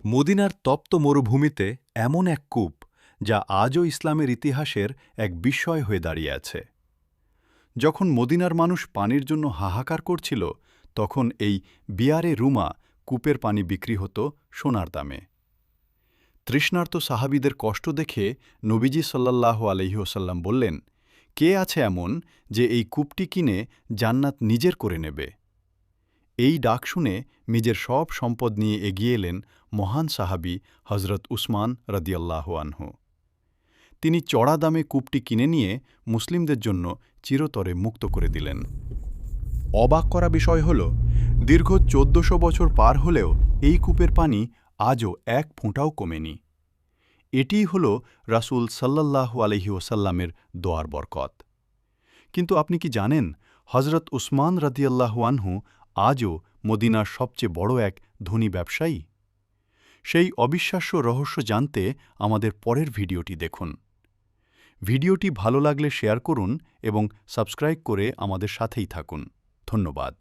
মদিনার তপ্ত মরুভূমিতে এমন এক কূপ যা আজও ইসলামের ইতিহাসের এক বিস্ময় হয়ে দাঁড়িয়ে আছে। যখন মদিনার মানুষ পানির জন্য হাহাকার করছিল, তখন এই বিয়ারে রুমা কূপের পানি বিক্রি হতো সোনার দামে। তৃষ্ণার্ত সাহাবীদের কষ্ট দেখে নবীজি সাল্লাল্লাহু আলাইহি ওয়াসাল্লাম বললেন, কে আছে এমন যে এই কূপটি কিনে জান্নাত নিজের করে নেবে? এই ডাক শুনে নিজের সব সম্পদ নিয়ে এগিয়ে এলেন মহান সাহাবী হজরত উসমান রাদিয়াল্লাহু আনহু। তিনি চড়া দামে কূপটি কিনে নিয়ে মুসলিমদের জন্য চিরতরে মুক্ত করে দিলেন। অবাক করা বিষয় হল, দীর্ঘ ১৪০০ বছর পার হলেও এই কূপের পানি আজও এক ফোঁটাও কমেনি। এটিই হল রাসূল সাল্লাল্লাহু আলাইহি ওয়াসাল্লামের দোয়ার বরকত। কিন্তু আপনি কি জানেন, হজরত উসমান রাদিয়াল্লাহু আনহু আজও মদিনার সবচেয়ে বড় এক ধনী ব্যবসায়ী? সেই অবিশ্বাস্য রহস্য জানতে আমাদের পরের ভিডিওটি দেখুন। ভিডিওটি ভালো লাগলে শেয়ার করুন এবং সাবস্ক্রাইব করে আমাদের সাথেই থাকুন। ধন্যবাদ।